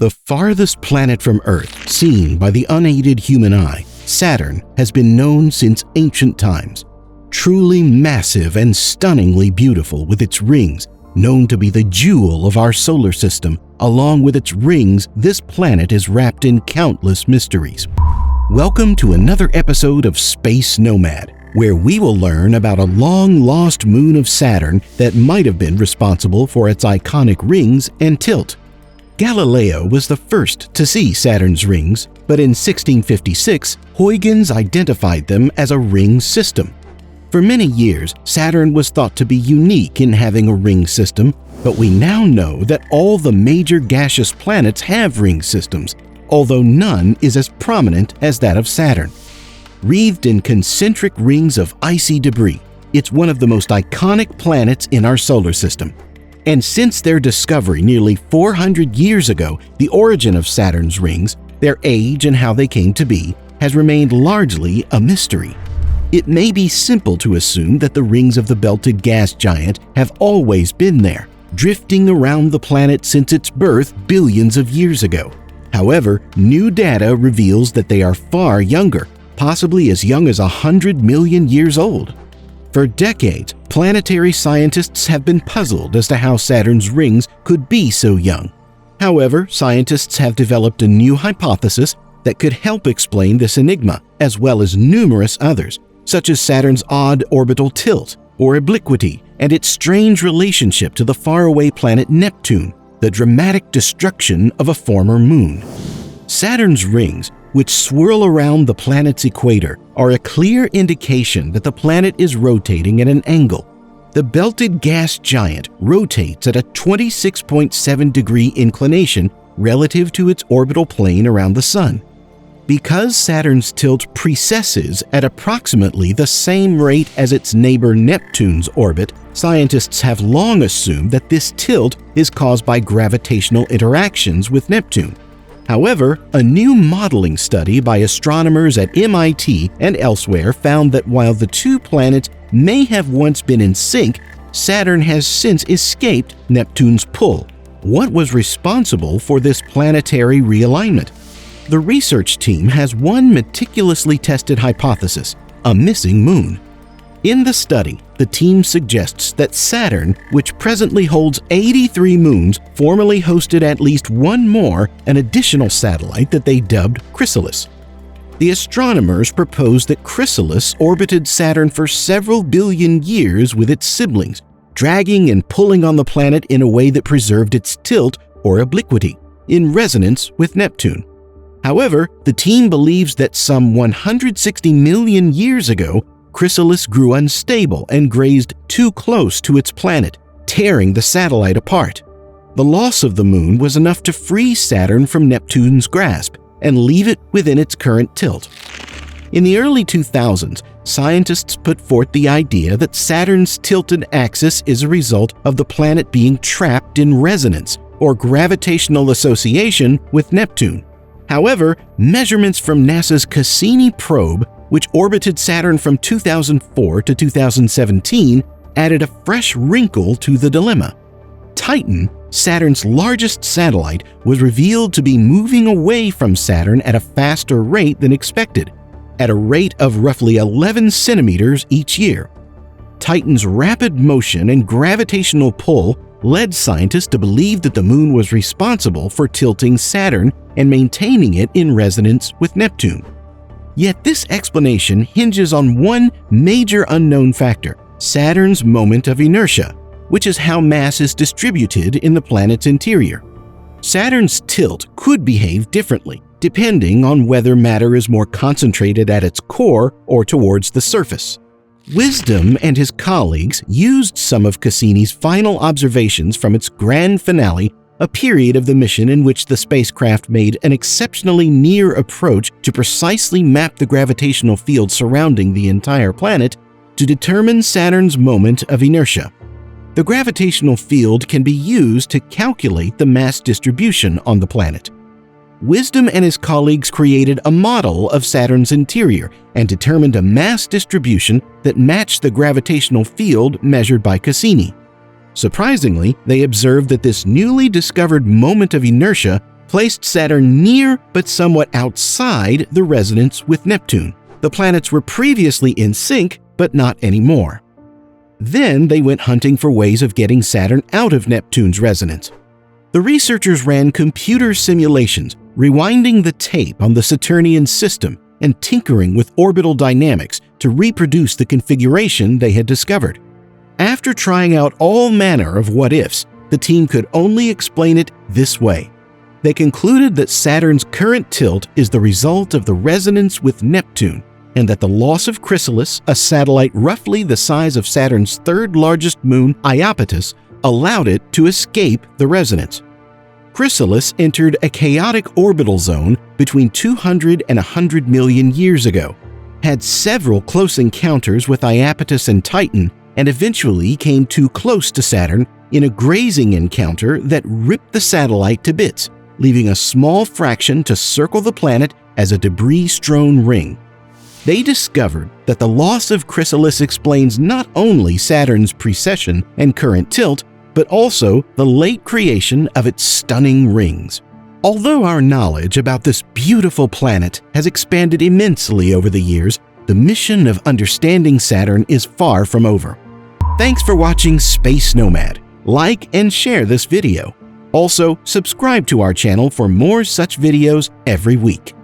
The farthest planet from Earth seen by the unaided human eye, Saturn, has been known since ancient times. Truly massive and stunningly beautiful with its rings, known to be the jewel of our solar system, along with its rings, this planet is wrapped in countless mysteries. Welcome to another episode of Space Nomad, where we will learn about a long-lost moon of Saturn that might have been responsible for its iconic rings and tilt. Galileo was the first to see Saturn's rings, but in 1656, Huygens identified them as a ring system. For many years, Saturn was thought to be unique in having a ring system, but we now know that all the major gaseous planets have ring systems, although none is as prominent as that of Saturn. Wreathed in concentric rings of icy debris, it's one of the most iconic planets in our solar system. And since their discovery nearly 400 years ago, the origin of Saturn's rings, their age and how they came to be, has remained largely a mystery. It may be simple to assume that the rings of the belted gas giant have always been there, drifting around the planet since its birth billions of years ago. However, new data reveals that they are far younger, possibly as young as 100 million years old. For decades, planetary scientists have been puzzled as to how Saturn's rings could be so young. However, scientists have developed a new hypothesis that could help explain this enigma, as well as numerous others, such as Saturn's odd orbital tilt, or obliquity, and its strange relationship to the faraway planet Neptune, the dramatic destruction of a former moon. Saturn's rings, which swirl around the planet's equator, are a clear indication that the planet is rotating at an angle. The belted gas giant rotates at a 26.7-degree inclination relative to its orbital plane around the Sun. Because Saturn's tilt precesses at approximately the same rate as its neighbor Neptune's orbit, scientists have long assumed that this tilt is caused by gravitational interactions with Neptune. However, a new modeling study by astronomers at MIT and elsewhere found that while the two planets may have once been in sync, Saturn has since escaped Neptune's pull. What was responsible for this planetary realignment? The research team has one meticulously tested hypothesis: a missing moon. In the study, the team suggests that Saturn, which presently holds 83 moons, formerly hosted at least one more, an additional satellite that they dubbed Chrysalis. The astronomers proposed that Chrysalis orbited Saturn for several billion years with its siblings, dragging and pulling on the planet in a way that preserved its tilt, or obliquity, in resonance with Neptune. However, the team believes that some 160 million years ago, Chrysalis grew unstable and grazed too close to its planet, tearing the satellite apart. The loss of the moon was enough to free Saturn from Neptune's grasp and leave it within its current tilt. In the early 2000s, scientists put forth the idea that Saturn's tilted axis is a result of the planet being trapped in resonance, or gravitational association, with Neptune. However, measurements from NASA's Cassini probe, which orbited Saturn from 2004 to 2017, added a fresh wrinkle to the dilemma. Titan, Saturn's largest satellite, was revealed to be moving away from Saturn at a faster rate than expected, at a rate of roughly 11 centimeters each year. Titan's rapid motion and gravitational pull led scientists to believe that the moon was responsible for tilting Saturn and maintaining it in resonance with Neptune. Yet this explanation hinges on one major unknown factor: Saturn's moment of inertia, which is how mass is distributed in the planet's interior. Saturn's tilt could behave differently, depending on whether matter is more concentrated at its core or towards the surface. Wisdom and his colleagues used some of Cassini's final observations from its grand finale, a period of the mission in which the spacecraft made an exceptionally near approach to precisely map the gravitational field surrounding the entire planet, to determine Saturn's moment of inertia. The gravitational field can be used to calculate the mass distribution on the planet. Wisdom and his colleagues created a model of Saturn's interior and determined a mass distribution that matched the gravitational field measured by Cassini. Surprisingly, they observed that this newly discovered moment of inertia placed Saturn near but somewhat outside the resonance with Neptune. The planets were previously in sync, but not anymore. Then they went hunting for ways of getting Saturn out of Neptune's resonance. The researchers ran computer simulations, rewinding the tape on the Saturnian system and tinkering with orbital dynamics to reproduce the configuration they had discovered. After trying out all manner of what-ifs, the team could only explain it this way. They concluded that Saturn's current tilt is the result of the resonance with Neptune, and that the loss of Chrysalis, a satellite roughly the size of Saturn's third largest moon, Iapetus, allowed it to escape the resonance. Chrysalis entered a chaotic orbital zone between 200 and 100 million years ago, had several close encounters with Iapetus and Titan, and eventually came too close to Saturn in a grazing encounter that ripped the satellite to bits, leaving a small fraction to circle the planet as a debris-strewn ring. They discovered that the loss of Chrysalis explains not only Saturn's precession and current tilt, but also the late creation of its stunning rings. Although our knowledge about this beautiful planet has expanded immensely over the years, the mission of understanding Saturn is far from over. Thanks for watching Space Nomad. Like and share this video. Also, subscribe to our channel for more such videos every week.